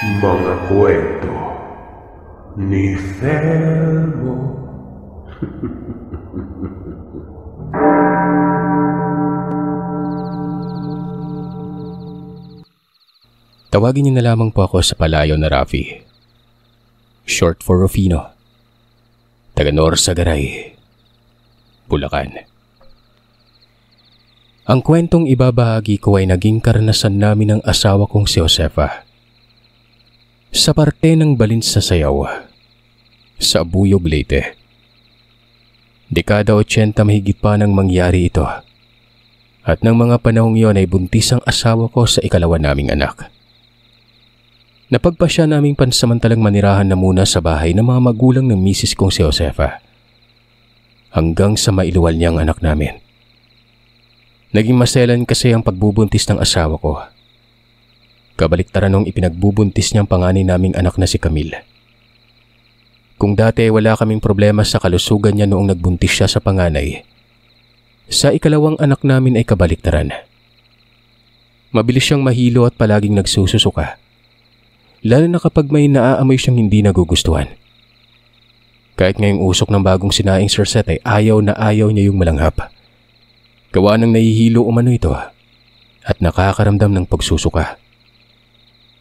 Mga kwento ni Felmo. Tawagin niyo na lamang po ako sa palayo na Rafi. Short for Rufino. Taga Norsagaray, Bulacan. Ang kwentong ibabahagi ko ay naging karanasan namin ng asawa kong si Josefa. Sa parte ng Balins sa Sayaw, sa Abuyog, Leyte. Dekada 80 mahigit pa nang mangyari ito. At ng mga panahong yon ay buntis ang asawa ko sa ikalawa naming anak. Napagpasya naming pansamantalang manirahan na muna sa bahay ng mga magulang ng misis kong si Josefa. Hanggang sa mailuwal niya ang anak namin. Naging maselan kasi ang pagbubuntis ng asawa ko. Kabaliktaran nung ipinagbubuntis niyang panganay naming anak na si Camille. Kung dati wala kaming problema sa kalusugan niya noong nagbuntis siya sa panganay, sa ikalawang anak namin ay kabaliktaran. Mabilis siyang mahilo at palaging nagsususuka, lalo na kapag may naaamoy siyang hindi nagugustuhan. Kahit ngayong usok ng bagong sinaing Surset ay ayaw na ayaw niya yung malanghap. Gawa ng nahihilo umano ito at nakakaramdam ng pagsusuka.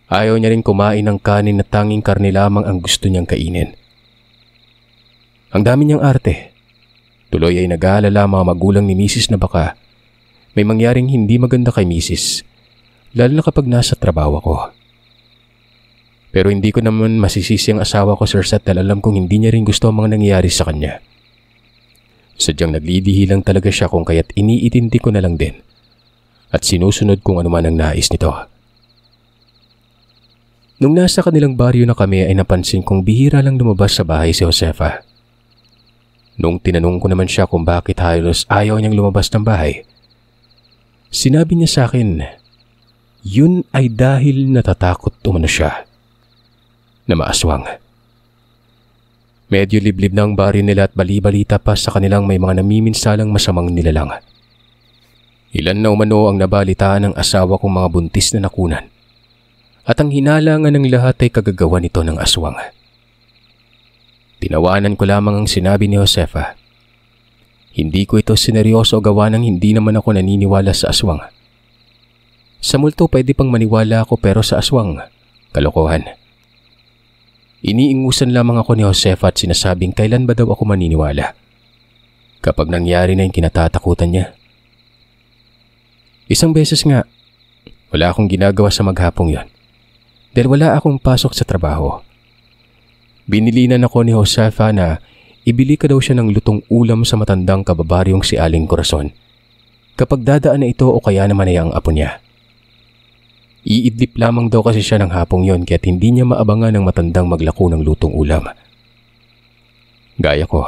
Ayaw niya rin kumain ng kanin na tanging karne lamang ang gusto niyang kainin. Ang dami niyang arte. Tuloy ay nag-aalala mga magulang ni misis na baka may mangyaring hindi maganda kay misis, lalo na kapag nasa trabaho ako. Pero hindi ko naman masisisi ang asawa ko, Sir Seth, dahil alam kong hindi niya rin gusto ang mga nangyayari sa kanya. Sadyang naglidihi lang talaga siya kung kaya't iniitindi ko na lang din at sinusunod kung ano man ang nais nito. Nung nasa kanilang baryo na kami ay napansin kong bihira lang lumabas sa bahay si Josefa. Nung tinanong ko naman siya kung bakit halos ayaw niyang lumabas ng bahay, sinabi niya sa akin, yun ay dahil natatakot umano siya na maaswang. Medyo liblib na ang baryo nila at bali-balita pa sa kanilang may mga namiminsalang masamang nilalang. Ilan na umano ang nabalitaan ng asawa kong mga buntis na nakunan. At ang hinalangan ng lahat ay kagagawa nito ng aswang. Tinawanan ko lamang ang sinabi ni Josefa. Hindi ko ito sineryoso gawa ng hindi naman ako naniniwala sa aswang. Sa multo pwede pang maniwala ako pero sa aswang, kalokohan. Iniingusan lamang ako ni Josefa at sinasabing kailan ba daw ako maniniwala kapag nangyari na yung kinatatakutan niya. Isang beses nga, wala akong ginagawa sa maghapong yon. Dahil wala akong pasok sa trabaho. Binilinan ako ni Josefa na ibili ka daw siya ng lutong ulam sa matandang kababaryong si Aling Corazon kapag dadaan na ito o kaya naman ay ang apo niya. Iidlip lamang daw kasi siya ng hapong yon kaya't hindi niya maabangan ng matandang maglako ng lutong ulam. Gaya ko,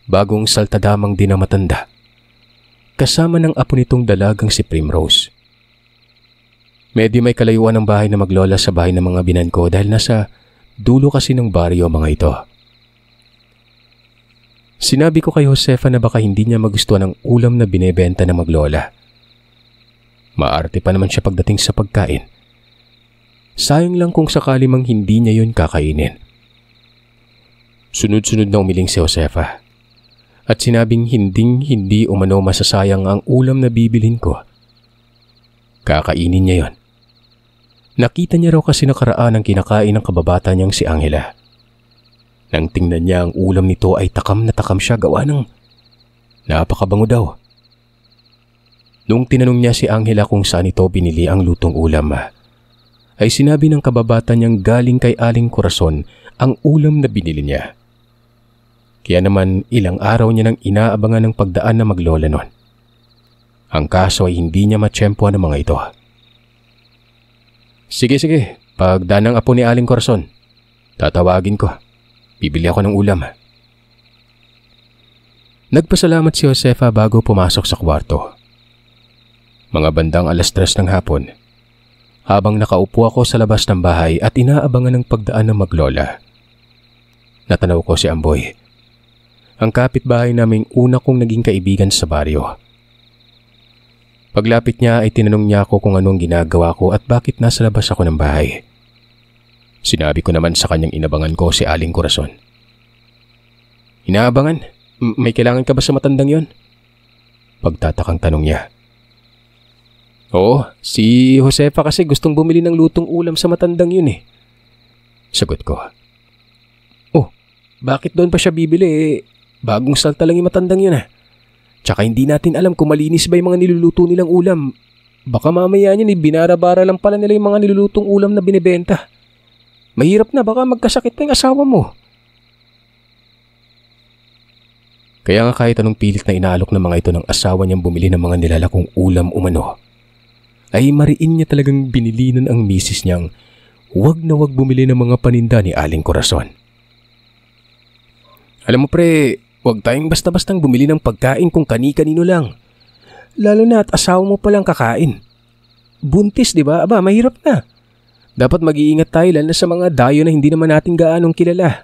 bagong saltadamang din ang matanda, kasama ng apo nitong dalagang si Primrose. Medyo may kalayuan ng bahay na maglola sa bahay ng mga binan ko dahil nasa dulo kasi ng baryo mga ito. Sinabi ko kay Josefa na baka hindi niya magustuhan ang ulam na binebenta ng maglola. Maarte pa naman siya pagdating sa pagkain. Sayang lang kung sakali mang hindi niya yun kakainin. Sunod-sunod na umiling si Josefa at sinabing hindi umano masasayang ang ulam na bibilhin ko. Kakainin niya yon. Nakita niya raw kasi nakaraan ang kinakain ng kababata niyang si Angela. Nang tingnan niya ang ulam nito ay takam na takam siya gawa ng napakabango daw. Nung tinanong niya si Angela kung saan ito binili ang lutong ulam, ay sinabi ng kababata niyang galing kay Aling Corazon ang ulam na binili niya. Kaya naman ilang araw niya nang inaabangan ng pagdaan na maglola nun. Ang kaso ay hindi niya matsyempohan ng mga ito. Sige, pagdaan ng apo ni Aling Corazon, tatawagin ko. Bibili ako ng ulam. Nagpasalamat si Josefa bago pumasok sa kwarto. Mga bandang 3:00 ng hapon, habang nakaupo ako sa labas ng bahay at inaabangan ng pagdaan ng maglola. Natanaw ko si Amboy, ang kapitbahay naming una kong naging kaibigan sa baryo. Paglapit niya ay tinanong niya ako kung anong ginagawa ko at bakit nasa labas ako ng bahay. Sinabi ko naman sa kanyang inabangan ko si Aling Corazon. Inaabangan? May kailangan ka ba sa matandang yon? Pagtatakang tanong niya. Oo, si Josefa kasi gustong bumili ng lutong ulam sa matandang yun eh. Sagot ko. Oh, bakit doon pa siya bibili? Bagong salta lang yung matandang yun ah. Tsaka hindi natin alam kung malinis ba yung mga niluluto nilang ulam. Baka mamaya niyan binarabara lang pala nila yung mga nilulutong ulam na binibenta. Mahirap na, baka magkasakit pa yung asawa mo. Kaya nga kahit anong pilit na inaalok ng mga ito ng asawa niyang bumili ng mga nilalakong ulam umano, ay mariin niya talagang binilinan ang misis niyang huwag na huwag bumili ng mga paninda ni Aling Corazon. Alam mo pre, huwag tayong basta-bastang bumili ng pagkain kung kani-kanino lang. Lalo na at asawa mo palang kakain. Buntis, di ba? Aba, mahirap na. Dapat mag-iingat tayo lalo na sa mga dayo na hindi naman natin gaanong kilala.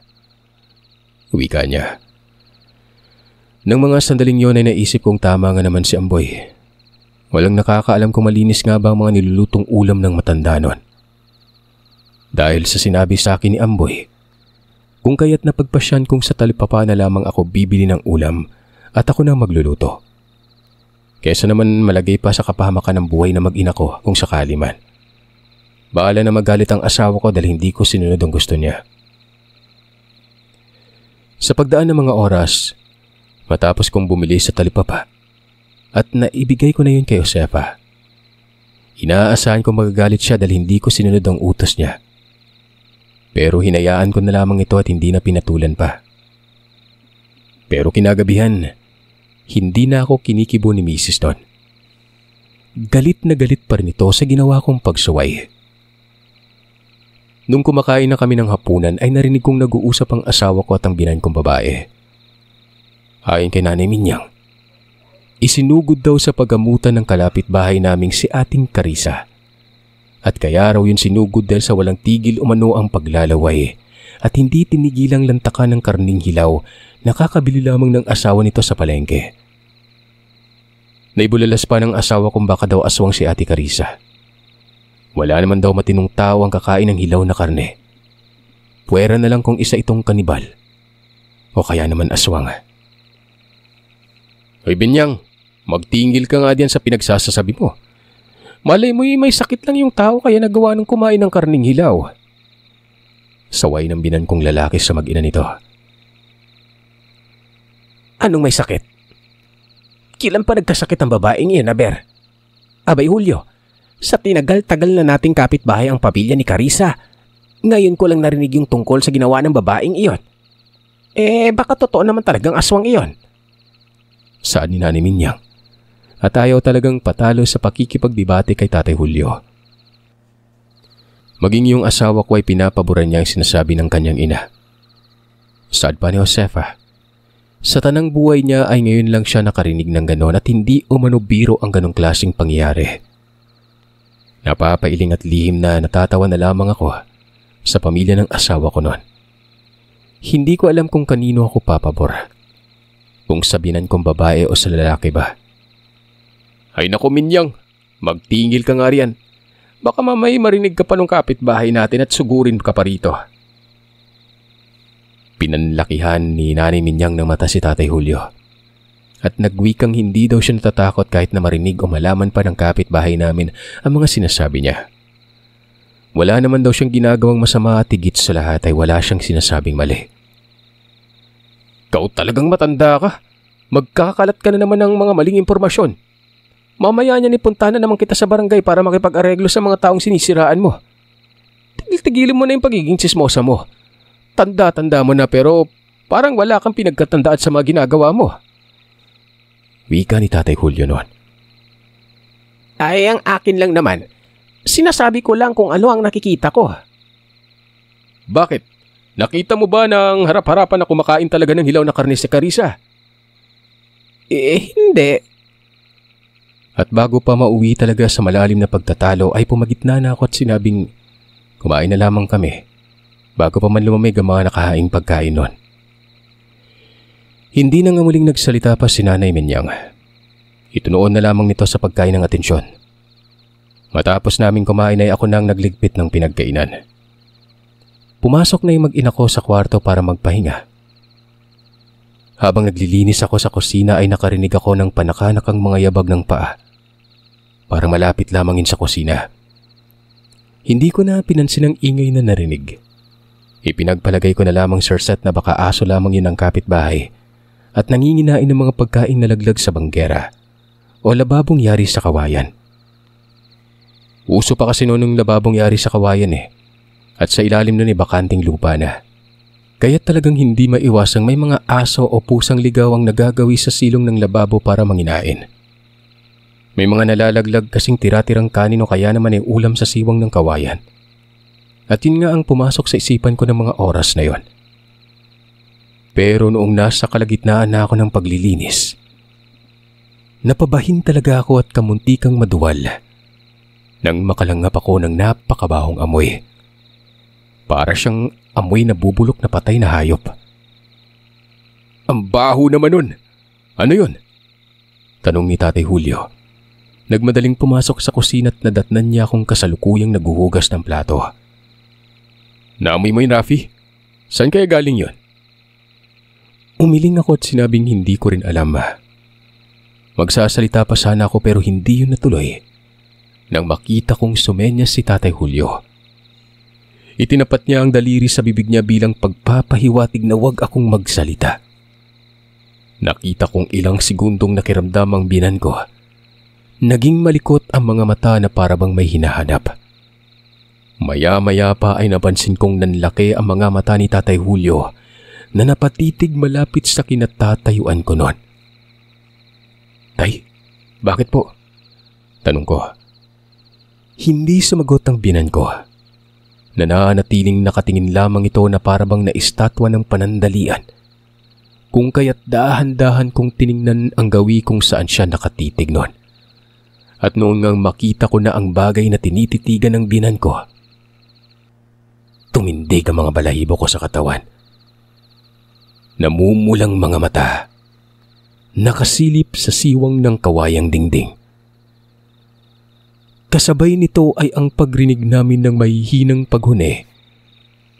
Wika niya. Nang mga sandaling yon ay naisip kong tama nga naman si Amboy. Walang nakakaalam kung malinis nga ba ang mga nilulutong ulam ng matanda nun. Dahil sa sinabi sa akin ni Amboy, kung kaya't napagpasyan kong sa talipapa na lamang ako bibili ng ulam at ako na magluluto. Kesa naman malagay pa sa kapahamakan ng buhay na mag-ina ko kung sakali man. Baala na magalit ang asawa ko dahil hindi ko sinunod ang gusto niya. Sa pagdaan ng mga oras, matapos kong bumili sa talipapa at naibigay ko na yun kay Josefa, inaasahan kong magagalit siya dahil hindi ko sinunod ang utos niya. Pero hinayaan ko na lamang ito at hindi na pinatulan pa. Pero kinagabihan, hindi na ako kinikibo ni Mrs. Don. Galit na galit pa rin ito sa ginawa kong pagsuway. Nung kumakain na kami ng hapunan ay narinig kong nag-uusap ang asawa ko at ang binan kong babae. Ayon kay Nanay Minyang, isinugod daw sa paggamutan ng kalapit-bahay naming si Ating Carissa. At kaya raw yun sinugod dahil sa walang tigil umano ang paglalaway at hindi tinigilang lantakan ng karning hilaw na kakabili lamang ng asawa nito sa palengke. Naibulalas pa ng asawa kung baka daw aswang si Ate Carissa. Wala naman daw matinong tao ang kakain ng hilaw na karne. Puwera na lang kung isa itong kanibal o kaya naman aswang. Hoy Binyang, magtingil ka nga diyan sa pinagsasasabi mo. Malay mo may sakit lang yung tao kaya nagawa ng kumain ng karning hilaw. Saway ng binan kong lalaki sa mag-ina nito. Anong may sakit? Kailan pa nagkasakit ang babaeng iyan, Aber? Abay Julio, sa tinagal-tagal na nating kapitbahay ang pamilya ni Carissa. Ngayon ko lang narinig yung tungkol sa ginawa ng babaeng iyon. Baka totoo naman talagang aswang iyon. Saan ni Nanay Minyang? At ayaw talagang patalo sa pakikipagdebate kay Tatay Julio. Maging yung asawa ko ay pinapaboran niya ang sinasabi ng kanyang ina. Sad pa ni Josefa. Sa tanang buhay niya ay ngayon lang siya nakarinig ng ganon at hindi umano biro ang ganong klaseng pangyayari. Napapailing at lihim na natatawa na lamang ako sa pamilya ng asawa ko noon. Hindi ko alam kung kanino ako papabor. Kung sabinan kong babae o sa lalaki ba. Ay naku Minyang, magtingil ka nga riyan. Baka mamay marinig ka pa nung kapitbahay natin at sugurin ka pa rito. Pinanlakihan ni Nanay Minyang ng mata si Tatay Julio. At nagwikang hindi daw siya natatakot kahit na marinig o malaman pa ng kapitbahay namin ang mga sinasabi niya. Wala naman daw siyang ginagawang masama at higit sa lahat ay wala siyang sinasabing mali. Ikaw talagang matanda ka. Magkakalat ka na naman ng mga maling impormasyon. Mamaya niya nipunta na naman kita sa barangay para makipag-areglo sa mga taong sinisiraan mo. Tigil-tigilin mo na yung pagiging tsismosa mo. Tanda-tanda mo na pero parang wala kang pinagkatandaan sa mga ginagawa mo. Wika ni Tatay Julio noon. Ay, ang akin lang naman. Sinasabi ko lang kung ano ang nakikita ko. Bakit? Nakita mo ba ng harap-harapan na kumakain talaga ng hilaw na karne si Carissa? Hindi. At bago pa mauwi talaga sa malalim na pagtatalo ay pumagitna na ako at sinabing kumain na lamang kami bago pa man lumamig ang mga nakahaing pagkain noon. Hindi na nga muling nagsalita pa si Nanay Minyang. Itunoon na lamang nito sa pagkain ng atensyon. Matapos namin kumain ay ako nang nagligpit ng pinagkainan. Pumasok na yung mag-ina ko sa kwarto para magpahinga. Habang naglilinis ako sa kusina ay nakarinig ako ng panakanakang mga yabag ng paa. Parang malapit lamang yun sa kusina. Hindi ko na pinansin ang ingay na narinig. Ipinagpalagay ko na lamang, Sir Seth, na baka aso lamang yun ng kapitbahay at nanginginain ng mga pagkain na laglag sa banggera o lababong yari sa kawayan. Uso pa kasi noon ng lababong yari sa kawayan at sa ilalim nun bakanting lupa na. Kaya talagang hindi maiwasang may mga aso o pusang ligaw ang nagagawi sa silong ng lababo para manginain. May mga nalalaglag kasing tira-tirang kanin o kaya naman ay ulam sa siwang ng kawayan. At yun nga ang pumasok sa isipan ko ng mga oras na yon. Pero noong nasa kalagitnaan na ako ng paglilinis, napabahin talaga ako at kamuntikang maduwal nang makalangap ako ng napakabahong amoy. Para siyang amoy na bubulok na patay na hayop. Ang baho naman nun! Ano yun? Tanong ni Tatay Julio. Nagmadaling pumasok sa kusina at nadatnan niya akong kasalukuyang naghuhugas ng plato. Naamoy mo yun, Rafi? Saan kaya galing yun? Umiling ako at sinabing hindi ko rin alam. Magsasalita pa sana ako pero hindi yun natuloy nang makita kong sumenyas si Tatay Julio. Itinapat niya ang daliri sa bibig niya bilang pagpapahiwatig na huwag akong magsalita. Nakita kong ilang segundong nakiramdam ang binan ko. Naging malikot ang mga mata na parabang may hinahanap. Maya-maya pa ay napansin kong nanlaki ang mga mata ni Tatay Julio na napatitig malapit sa kinatatayuan ko noon. Tay, bakit po? Tanong ko. Hindi sumagot ang binan ko. Nananatiling nakatingin lamang ito na parabang naistatwa ng panandalian. Kung kaya't dahan-dahan kong tiningnan ang gawi kung saan siya nakatitig noon. At noong ngang makita ko na ang bagay na tinititigan ng binan ko, tumindig ang mga balahibo ko sa katawan. Namumulang mga mata, nakasilip sa siwang ng kawayang dingding. Kasabay nito ay ang pagrinig namin ng mahihinang paghuni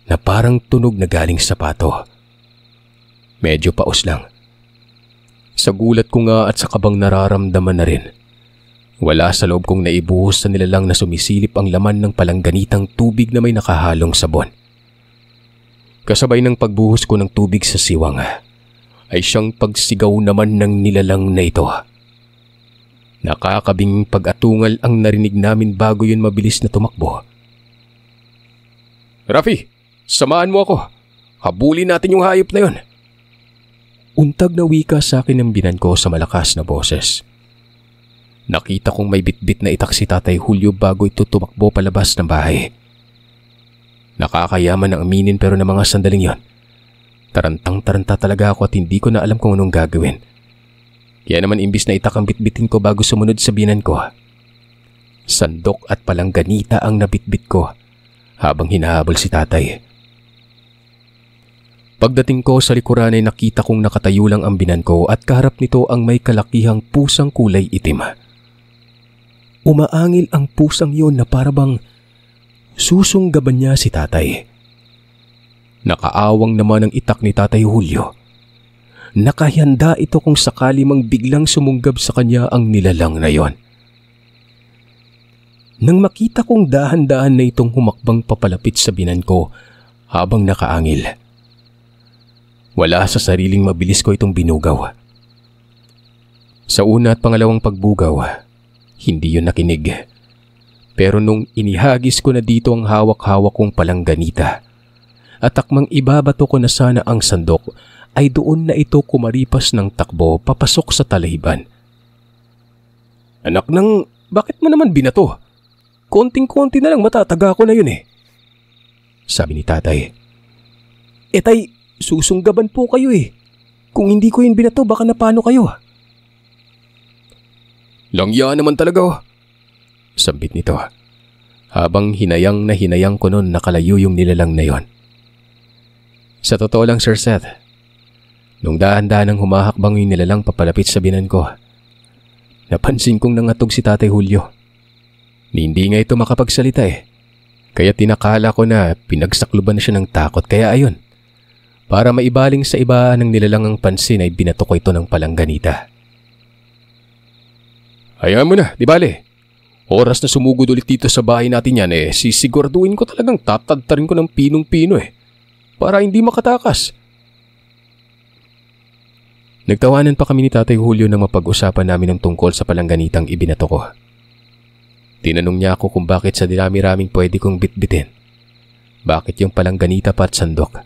na parang tunog na galing sa pato. Medyo paos lang. Sa gulat ko nga at sa kabang nararamdaman na rin, wala sa loob kong naibuhos sa nilalang na sumisilip ang laman ng palangganitang tubig na may nakahalong sabon. Kasabay ng pagbuhos ko ng tubig sa siwang, ay siyang pagsigaw naman ng nilalang na ito. Nakakabing pag-atungal ang narinig namin bago yun mabilis na tumakbo. Rafi, samahan mo ako. Habulin natin yung hayop na yun. Untag na wika sa akin ng binan ko sa malakas na boses. Nakita kong may bitbit na itak si Tatay Julio bago ito tumakbo palabas ng bahay. Nakakayaman ang aminin pero na mga sandaling yon, tarantang-taranta talaga ako at hindi ko na alam kung anong gagawin. Kaya naman imbis na itak ang bitbitin ko bago sumunod sa binan ko, sandok at palangganita ang nabitbit ko habang hinahabol si Tatay. Pagdating ko sa likuran ay nakita kong nakatayo lang ang binan ko at kaharap nito ang may kalakihang pusang kulay itim. Umaangil ang pusang yon na parabang susunggaban niya si Tatay. Nakaawang naman ang itak ni Tatay Julio. Nakahanda ito kung sakali mang biglang sumunggab sa kanya ang nilalang na yon. Nang makita kong dahan-dahan na itong humakbang papalapit sa binan ko habang nakaangil, wala sa sariling mabilis ko itong binugaw. Sa una at pangalawang pagbugaw, hindi yun nakinig. Pero nung inihagis ko na dito ang hawak-hawak kong palangganita at akmang ibabato ko na sana ang sandok, ay doon na ito kumaripas ng takbo papasok sa talahiban. Anak ng, bakit mo naman binato? Konting-konti na lang matataga ko na yun sabi ni Tatay. Tay, susunggaban po kayo Kung hindi ko yun binato, baka napano kayo. Langya naman talaga sambit nito. Habang hinayang ko noon nakalayo yung nilalang na yon. Sa totoo lang, Sir Seth, nung dahan-dahan ang humahakbang yung nilalang papalapit sa binan ko, napansin kong nangatog si Tatay Julio. Hindi nga ito makapagsalita Kaya tinakala ko na pinagsakluban na siya ng takot, kaya ayun. Para maibaling sa iba ng nilalangang pansin ay binato ko ito ng palangganita. Hayaan mo na, di bale. Oras na sumugod ulit dito sa bahay natin yan sisiguraduhin ko talagang tatadtarin ko ng pinong-pino para hindi makatakas. Nagtawanan pa kami ni Tatay Julio nang mapag-usapan namin ng tungkol sa palangganitang ibinato ko. Tinanong niya ako kung bakit sa dinami-raming pwede kong bitbitin. Bakit yung palangganita pa at sandok?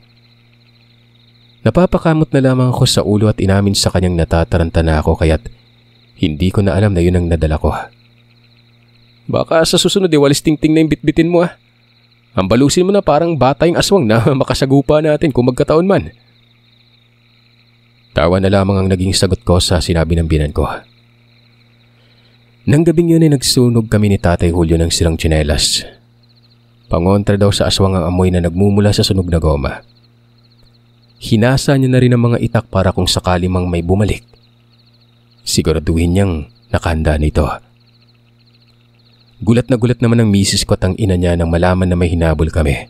Napapakamot na lamang ako sa ulo at inamin sa kanyang natataranta na ako kaya't hindi ko na alam na yun ang nadala ko. Baka sa susunod walis tingting na yung bitbitin mo Ambalusin mo na parang bata yung aswang na makasagupa natin kung magkataon man. Tawa na lamang ang naging sagot ko sa sinabi ng binan ko. Nang gabing yun ay nagsunog kami ni Tatay Julio ng silang tsinelas. Pangontra daw sa aswang ang amoy na nagmumula sa sunog na goma. Hinasa niya na rin ang mga itak para kung sakali mang may bumalik. Siguraduhin niyang nakahanda nito. Gulat naman ang misis ko at ang ina niya nang malaman na may hinabol kami.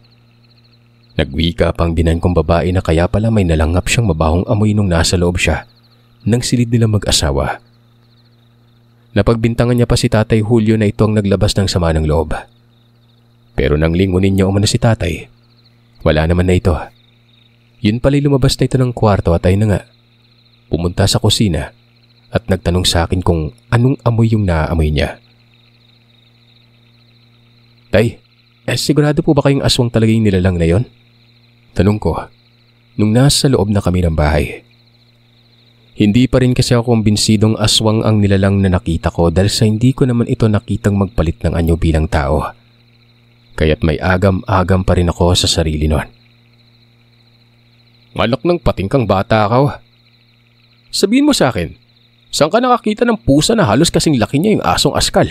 Nagwika pang binan kong babae na kaya pala may nalangap siyang mabahong amoy nung nasa loob siya nang silid nila mag-asawa. Napagbintangan niya pa si Tatay Julio na ito ang naglabas ng sama ng loob. Pero nang lingunin niya umano si Tatay, wala naman na ito. Yun pala'y lumabas na ito ng kwarto at ay na nga. Pumunta sa kusina at nagtanong sa akin kung anong amoy yung naaamoy niya. Tay, sigurado po ba kayong aswang talaga yung nilalang na yon? Tanong ko, nung nasa loob na kami ng bahay. Hindi pa rin kasi ako kumbinsidong aswang ang nilalang na nakita ko dahil sa hindi ko naman ito nakitang magpalit ng anyo bilang tao. Kaya't may agam-agam pa rin ako sa sarili nun. Anak ng patingkang bata ka. Sabihin mo sa akin, saan ka nakakita ng pusa na halos kasing laki niya yung asong askal?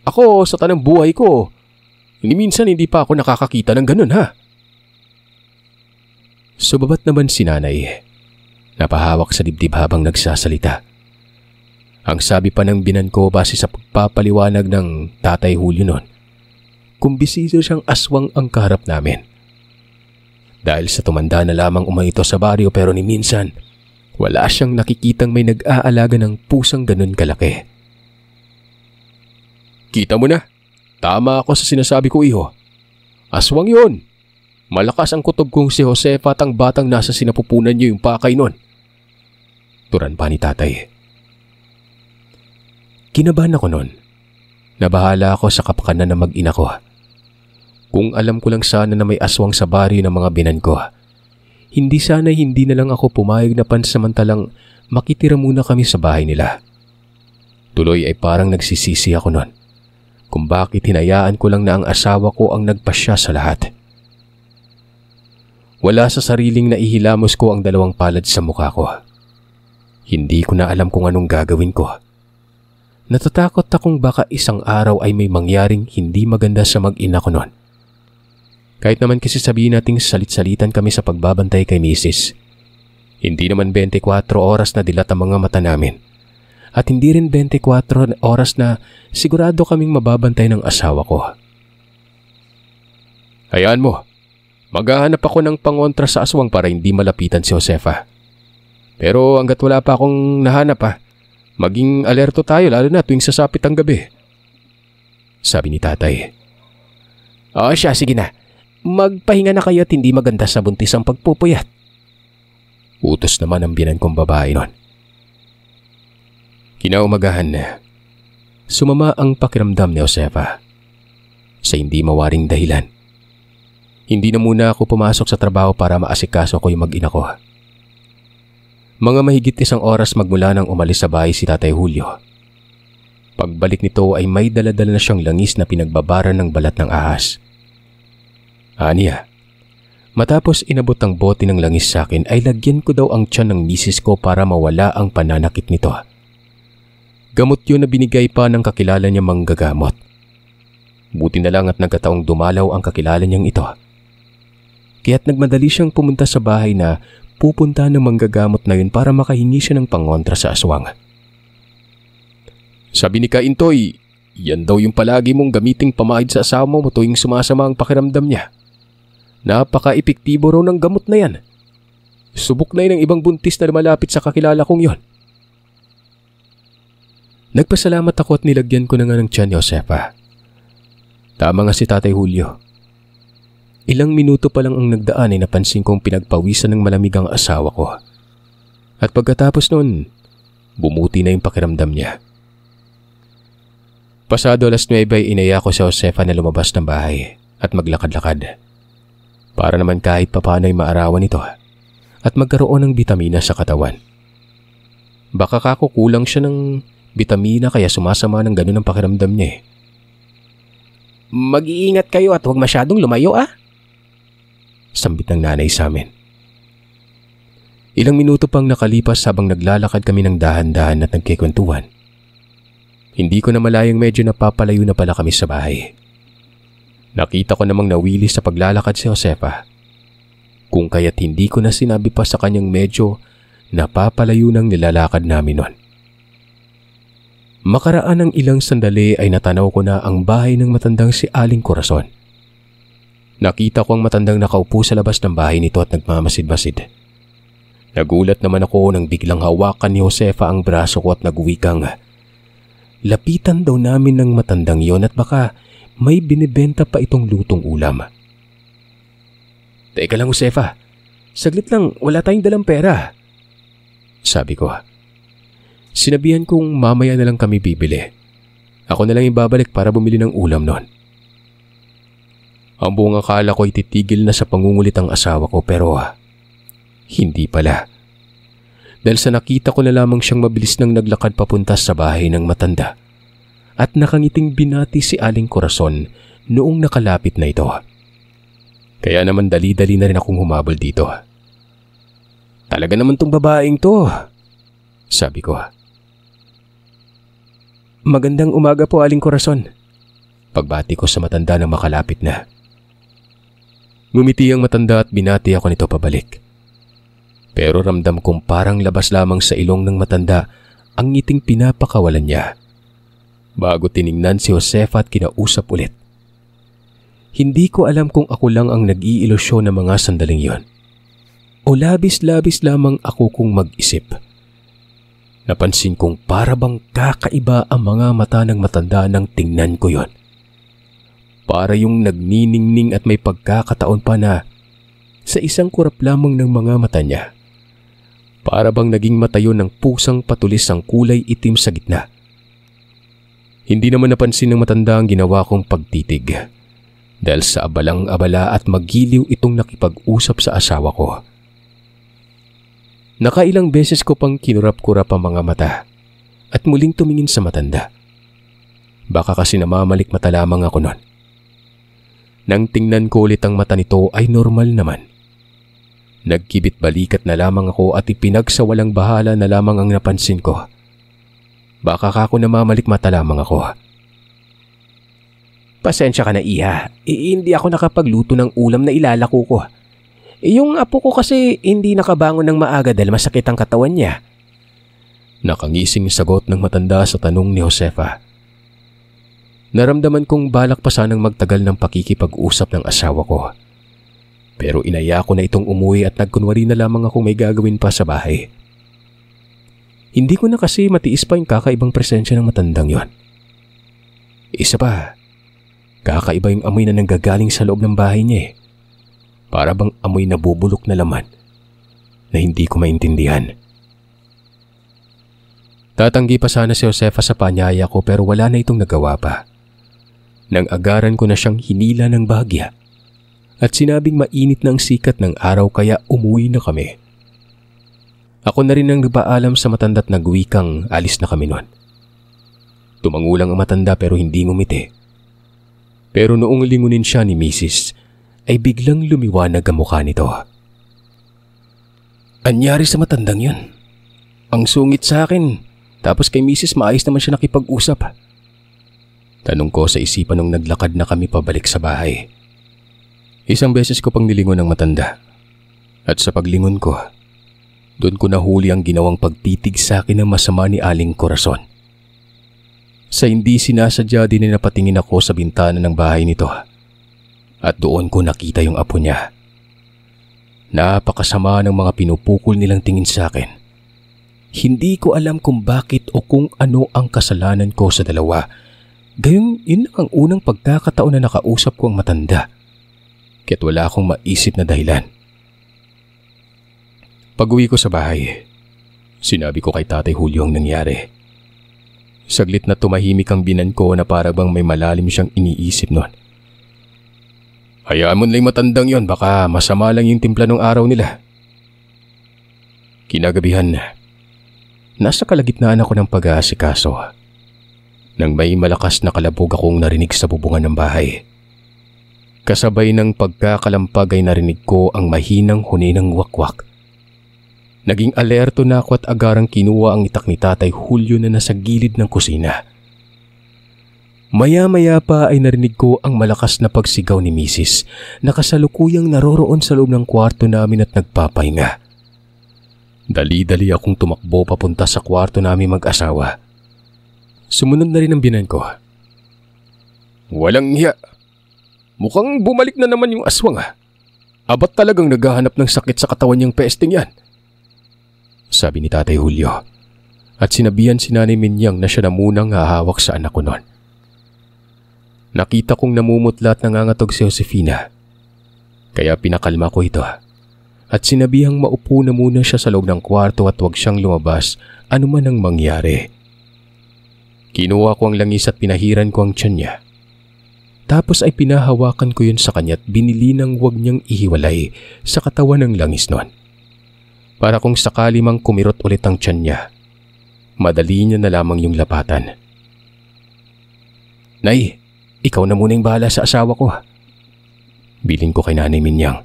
Ako sa tanang buhay ko, minsan hindi pa ako nakakakita ng ganun Subabat naman si nanay. Napahawak sa dibdib habang nagsasalita. Ang sabi pa ng binan ko base sa pagpapaliwanag ng Tatay Julio noon, kumbisito siyang aswang ang kaharap namin. Dahil sa tumanda na lamang umaito sa baryo pero ni minsan, wala siyang nakikitang may nag-aalaga ng pusang ganun kalaki. Kita mo na, tama ako sa sinasabi ko iho. Aswang yon. Malakas ang kutob kong si Josefa at ang batang nasa sinapupunan niyo yung pakay nun. Turan pa ni Tatay. Kinabahan ako nun. Nabahala ako sa kapakanan na mag-ina ko. Kung alam ko lang sana na may aswang sa baryo ng mga binan ko, hindi na lang ako pumayag na pansamantalang makitira muna kami sa bahay nila. Tuloy ay parang nagsisisi ako nun kung bakit hinayaan ko lang na ang asawa ko ang nagpasya sa lahat. Wala sa sariling naihilamos ko ang dalawang palad sa mukha ko. Hindi ko na alam kung anong gagawin ko. Natatakot akong baka isang araw ay may mangyaring hindi maganda sa mag-ina ko noon. Kahit naman kasi sabihin nating salit-salitan kami sa pagbabantay kay Mrs. Hindi naman 24 oras na dilat ang mga mata namin. At hindi rin 24 oras na sigurado kaming mababantay ng asawa ko. Hayaan mo. Maghahanap ako ng pangontra sa aswang para hindi malapitan si Josefa. Pero hanggat wala pa akong nahanap maging alerto tayo lalo na tuwing sasapit ang gabi. Sabi ni Tatay. Siya, sige na. Magpahinga na kayo at hindi maganda sa buntis ang pagpupuyat. Utos naman ang binan kong babae nun. Kinaumagahan na. Sumama ang pakiramdam ni Josefa. Sa hindi mawaring dahilan. Hindi na muna ako pumasok sa trabaho para maasikaso ko yung mag-ina ko. Mga mahigit 1 oras magmula nang umalis sa bahay si Tatay Julio. Pagbalik nito ay may daladala na siyang langis na pinagbabaran ng balat ng ahas. Aniya, matapos inabot ang bote ng langis sa akin ay lagyan ko daw ang tiyan ng misis ko para mawala ang pananakit nito. Gamot yun na binigay pa ng kakilala niya manggagamot. Buti na lang at nagkataong dumalaw ang kakilala niyang ito. Kaya't nagmadali siyang pumunta sa bahay na pupunta ng manggagamot na yun para makahingi siya ng pangontra sa aswang. Sabi ni Kaintoy, Yan daw yung palagi mong gamiting pamahid sa asawa mo tuwing sumasama ang pakiramdam niya. Napaka-epektibo raw ng gamot na yan. Subok na yun ng ibang buntis na malapit sa kakilala kong yon. Nagpasalamat ako at nilagyan ko na nga ng tiyan ni Josefa. Tama nga si Tatay Julio. Ilang minuto pa lang ang nagdaan ay napansin kong pinagpawisan ng malamig ang asawa ko. At pagkatapos nun, bumuti na yung pakiramdam niya. Pasado 9:00 ay inaya ko si Josefa na lumabas ng bahay at maglakad-lakad. Para naman kahit papano ay maarawan ito at magkaroon ng bitamina sa katawan. Baka kakukulang siya ng bitamina kaya sumasama ng ganun ang pakiramdam niya. Mag-iingat kayo at huwag masyadong lumayo sambit ng nanay sa amin. Ilang minuto pang nakalipas habang naglalakad kami ng dahan-dahan at nagkikwentuhan. Hindi ko na malayang medyo napapalayo na pala kami sa bahay. Nakita ko namang nawili sa paglalakad si Josefa. Kung kaya't hindi ko na sinabi pa sa kanyang medyo napapalayo ng nilalakad namin nun. Makaraan ng ilang sandali ay natanaw ko na ang bahay ng matandang si Aling Corazon. Nakita ko ang matandang nakaupo sa labas ng bahay nito at nagmamasid-masid. Nagulat naman ako nang biglang hawakan ni Josefa ang braso ko at nagwikang, lapitan daw namin ng matandang yon at baka may binibenta pa itong lutong ulam. Teka lang Josefa, saglit lang, wala tayong dalang pera. Sabi ko. Sinabihan kong mamaya na lang kami bibili. Ako na lang ibabalik para bumili ng ulam nun. Ang buong akala ko ay titigil na sa pangungulit ang asawa ko pero hindi pala. Dahil sa nakita ko na lamang siyang mabilis nang naglakad papunta sa bahay ng matanda at nakangiting binati si Aling Corazon noong nakalapit na ito. Kaya naman dali-dali na rin akong humabol dito. Talaga naman tong babaeng to, sabi ko. Magandang umaga po Aling Corazon. Pagbati ko sa matanda na makalapit na. Ngumiti ang matanda at binati ako nito pabalik. Pero ramdam kong parang labas lamang sa ilong ng matanda ang ngiting pinapakawalan niya. Bago tiningnan si Josefa at kinausap ulit. Hindi ko alam kung ako lang ang nag-iilusyon ng mga sandaling yon. O labis-labis lamang ako kung mag-isip. Napansin kong para bang kakaiba ang mga mata ng matanda nang tingnan ko yon. Para yung nagniningning at may pagkakataon pa na sa isang kurap lamang ng mga mata niya. Para bang naging mata yun ng pusang patulis ang kulay itim sa gitna. Hindi naman napansin ng matanda ang ginawa kong pagtitig. Dahil sa abalang-abala at magiliw itong nakipag-usap sa asawa ko. Nakailang beses ko pang kinurap-kurap ang mga mata at muling tumingin sa matanda. Baka kasi namamalik mata lamang ako nun. Nang tingnan ko ulit ang mata nito ay normal naman. Nagkibit balikat na lamang ako at ipinagsawalang bahala na lamang ang napansin ko. Baka ako namamalik mata lamang ako. Pasensya ka na iha, hindi ako nakapagluto ng ulam na ilalako ko. Yung apo ko kasi hindi nakabangon ng maaga dahil masakit ang katawan niya. Nakangising sagot ng matanda sa tanong ni Josefa. Naramdaman kong balak pa sanang magtagal ng pakikipag-usap ng asawa ko. Pero inaya ko na itong umuwi at nagkunwari na lamang akong may gagawin pa sa bahay. Hindi ko na kasi matiis pa yung kakaibang presensya ng matandang yon. Isa pa, kakaiba yung amoy na nanggagaling sa loob ng bahay niya. Para bang amoy na bubulok na laman na hindi ko maintindihan. Tatanggi pa sana si Josefa sa panyaya ko pero wala na itong nagawa pa. Nang agaran ko na siyang hinila ng bahagya at sinabing mainit na ang sikat ng araw kaya umuwi na kami. Ako na rin ang nagpaalam sa matanda't nagwikang alis na kami noon. Tumangulang ang matanda pero hindi ngumiti. Pero noong lingunin siya ni Mrs. ay biglang lumiwanag ang mukha nito. Anyari sa matandang yun? Ang sungit sa akin, tapos kay Mrs. maayos naman siya nakipag-usap. Tanong ko sa isipan nung naglakad na kami pabalik sa bahay. Isang beses ko pang nilingon ang matanda. At sa paglingon ko, doon ko nahuli ang ginawang pagtitig sa akin ng masama ni Aling Corazon. Sa hindi sinasadya din na napatingin ako sa bintana ng bahay nito at doon ko nakita yung apo niya. Napakasama ng mga pinupukol nilang tingin sa akin. Hindi ko alam kung bakit o kung ano ang kasalanan ko sa dalawa. Gayun, yun ang unang pagkakataon na nakausap ko ang matanda. Kaya't wala akong maisip na dahilan. Pag-uwi ko sa bahay, sinabi ko kay Tatay Julio ang nangyari. Saglit na tumahimik ang binan ko na para bang may malalim siyang iniisip noon. Hayaan mo nila'y matandang yon, baka masama lang yung timpla ng araw nila. Kinagabihan, nasa kalagitnaan ako ng pag-aasikaso nang may malakas na kalabog akong narinig sa bubungan ng bahay. Kasabay ng pagkakalampag ay narinig ko ang mahinang huni ng wakwak. Naging alerto na ako at agarang kinuha ang itak ni Tatay Julio na nasa gilid ng kusina. Maya-maya pa ay narinig ko ang malakas na pagsigaw ni Mrs. na kasalukuyang naroroon sa loob ng kwarto namin at nagpapahinga. Dali-dali akong tumakbo papunta sa kwarto namin mag-asawa. Sumunod na rin ang binan ko. Walang hiya. Mukhang bumalik na naman yung aswang ha. Abat talagang naghahanap ng sakit sa katawan niyang pesting yan. Sabi ni Tatay Julio. At sinabihan si Nanay Minyang na siya na munang hahawak sa anak ko noon. Nakita kong namumutla at nangangatog si Josefina. Kaya pinakalma ko ito. At sinabihang maupo na muna siya sa loob ng kwarto at huwag siyang lumabas anuman ang mangyari. Kinuha ko ang langis at pinahiran ko ang tiyan niya. Tapos ay pinahawakan ko yun sa kanya at binili ng huwag niyang ihiwalay sa katawan ng langis noon. Para kung sakali mang kumirot ulit ang tiyan niya, madali niya na lamang yung lapatan. Nay, ikaw na muna yung bahala sa asawa ko. Biling ko kay Nanay Minyang.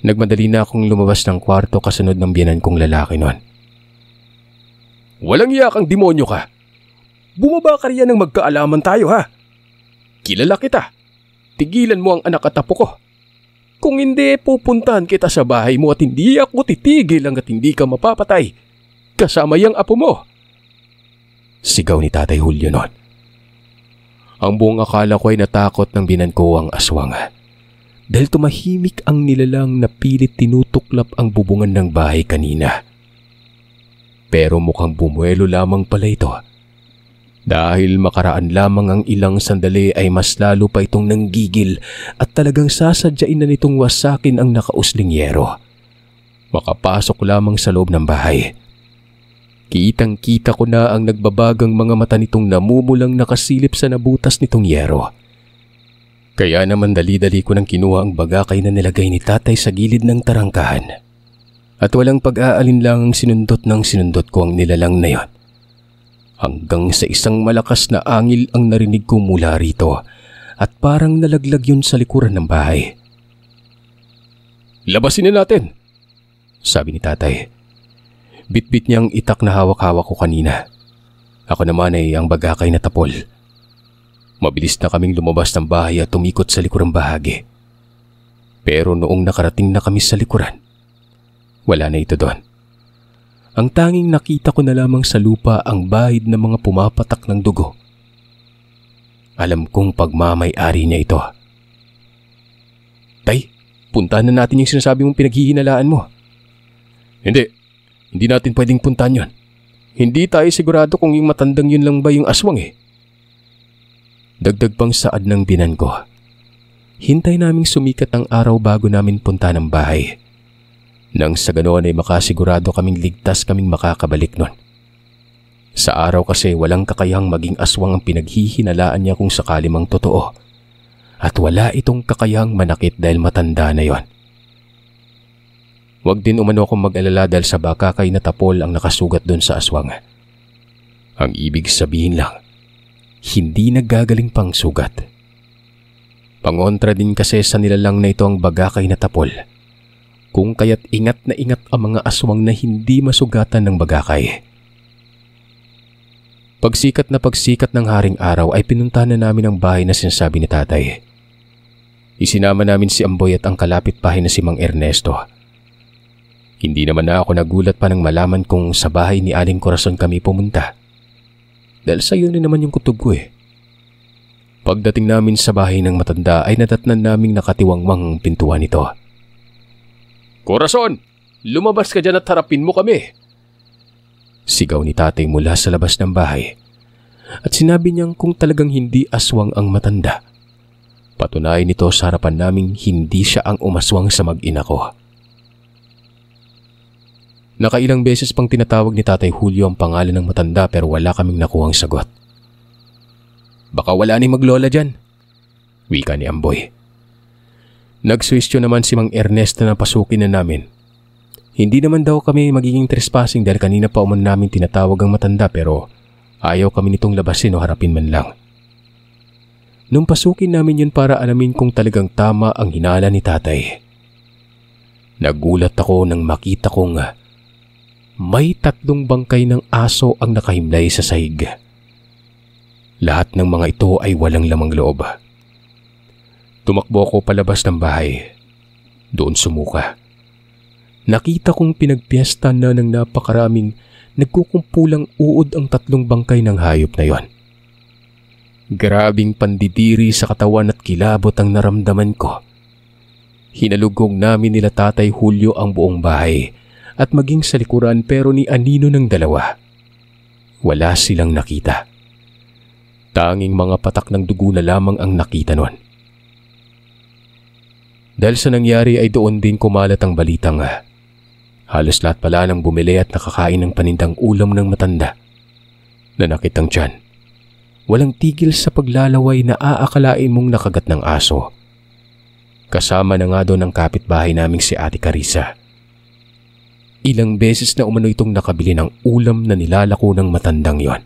Nagmadali na akong lumabas ng kwarto kasunod ng biyanan kong lalaki noon. Walang iyak ang demonyo ka. Bumaba ka riyan ng magkaalaman tayo ha. Kilala kita. Tigilan mo ang anak at apo ko. Kung hindi, pupuntahan kita sa bahay mo at hindi ako titigil hanggat hindi ka mapapatay. Kasama yung apo mo. Sigaw ni Tatay Julio noon. Ang buong akala ko ay natakot ng binan ko ang aswang. Dahil tumahimik ang nilalang na pilit tinutuklap ang bubungan ng bahay kanina. Pero mukhang bumuelo lamang pala ito. Dahil makaraan lamang ang ilang sandali ay mas lalo pa itong nanggigil at talagang sasadyain na nitong wasakin ang nakausling yero. Makapasok lamang sa loob ng bahay. Kitang-kita ko na ang nagbabagang mga mata nitong namumulang nakasilip sa nabutas nitong yero. Kaya naman dali-dali ko nang kinuha ang bagakay na nilagay ni Tatay sa gilid ng tarangkahan. At walang pag-aalinlang sinundot ko ang nilalang na yon. Hanggang sa isang malakas na angil ang narinig ko mula rito at parang nalaglag yun sa likuran ng bahay. Labasin na natin, sabi ni Tatay. Bitbit niyang itak na hawak-hawak ko kanina. Ako naman ay ang bagakay na tapol. Mabilis na kaming lumabas ng bahay at tumikot sa likurang bahagi. Pero noong nakarating na kami sa likuran, wala na ito doon. Ang tanging nakita ko na lamang sa lupa ang bahid ng mga pumapatak ng dugo. Alam kong pagmamay-ari niya ito. Tay, puntahan na natin yung sinasabi mong pinaghihinalaan mo. Hindi natin pwedeng puntahan yon. Hindi tayo sigurado kung yung matandang yun lang ba yung aswang eh. Dagdag pang saad ng binan ko. Hintay naming sumikat ang araw bago namin punta ng bahay. Nang sa ganoon ay makasigurado kaming ligtas kaming makakabalik nun. Sa araw kasi walang kakayahang maging aswang ang pinaghihinalaan niya kung sakali mang totoo. At wala itong kakayahang manakit dahil matanda na yon. Huwag din umano akong mag-alala dahil sa bakakay na tapol ang nakasugat doon sa aswang. Ang ibig sabihin lang, hindi naggagaling pang sugat. Pangontra din kasi sa nilalang na ito ang bagakay na tapol. Kung kaya't ingat na ingat ang mga aswang na hindi masugatan ng bagakay. Pagsikat ng haring araw ay pinuntahan na namin ang bahay na sinasabi ni Tatay. Isinama namin si Amboy at ang kalapit bahay na si Mang Ernesto. Hindi naman na ako nagulat pa nang malaman kung sa bahay ni Aling Corazon kami pumunta. dahil sa'yo rin naman yung kutob ko eh. Pagdating namin sa bahay ng matanda ay nadatnan naming nakatiwangwang ang pintuan nito. "Corazon! Lumabas ka dyan at harapin mo kami!" Sigaw ni tatay mula sa labas ng bahay. At sinabi niyang kung talagang hindi aswang ang matanda, patunayan nito sa harapan naming hindi siya ang umaswang sa mag-ina ko. Nakailang beses pang tinatawag ni Tatay Julio ang pangalan ng matanda pero wala kaming nakuhang sagot. "Baka wala ni maglola dyan," wika ni Amboy. Nagsuwestyo naman si Mang Ernesto na pasukin na namin. Hindi naman daw kami magiging trespassing dahil kanina pa umano namin tinatawag ang matanda pero ayaw kami nitong labasin o harapin man lang. Nung pasukin namin yun para alamin kung talagang tama ang hinala ni tatay, nagulat ako nang makita kong may 3 bangkay ng aso ang nakahimlay sa sahig. Lahat ng mga ito ay walang lamang loob. Tumakbo ako palabas ng bahay. Doon sumuka. Nakita kong pinagpiesta na ng napakaraming nagkukumpulang uod ang 3 bangkay ng hayop na yon. Grabing pandidiri sa katawan at kilabot ang naramdaman ko. Hinalugog namin nila Tatay Julio ang buong bahay at maging sa likuran pero ni anino ng dalawa. Wala silang nakita. Tanging mga patak ng dugo na lamang ang nakita nun. Dahil sa nangyari ay doon din kumalat ang balitang halos lahat pala ng bumili at nakakain ng panindang ulam ng matanda. Nanakit ang tiyan. Walang tigil sa paglalaway na aakalain mong nakagat ng aso. Kasama na nga doon ang kapitbahay naming si Ate Carissa. Ilang beses na umano itong nakabili ng ulam na nilalako ng matandang yon.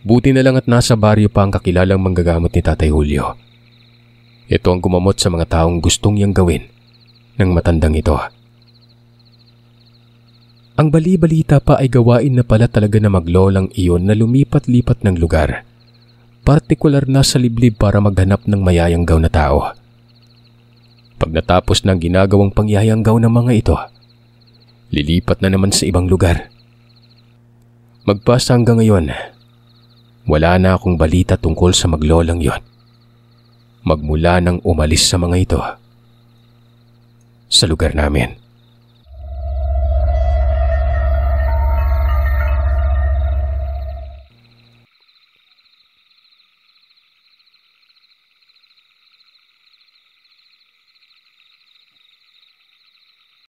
Buti na lang at nasa baryo pa ang kakilalang manggagamot ni Tatay Julio. Ito ang gumamot sa mga taong gustong niyang gawin ng matandang ito. Ang bali-balita pa ay gawain na pala talaga na maglolang iyon na lumipat-lipat ng lugar, partikular na sa liblib para maghanap ng mayayanggaw na tao. Pag natapos ng ginagawang pangyayanggaw ng mga ito, lilipat na naman sa ibang lugar. Magpasa hanggang ngayon, wala na akong balita tungkol sa maglolang yon. Magmula nang umalis sa mga ito sa lugar namin.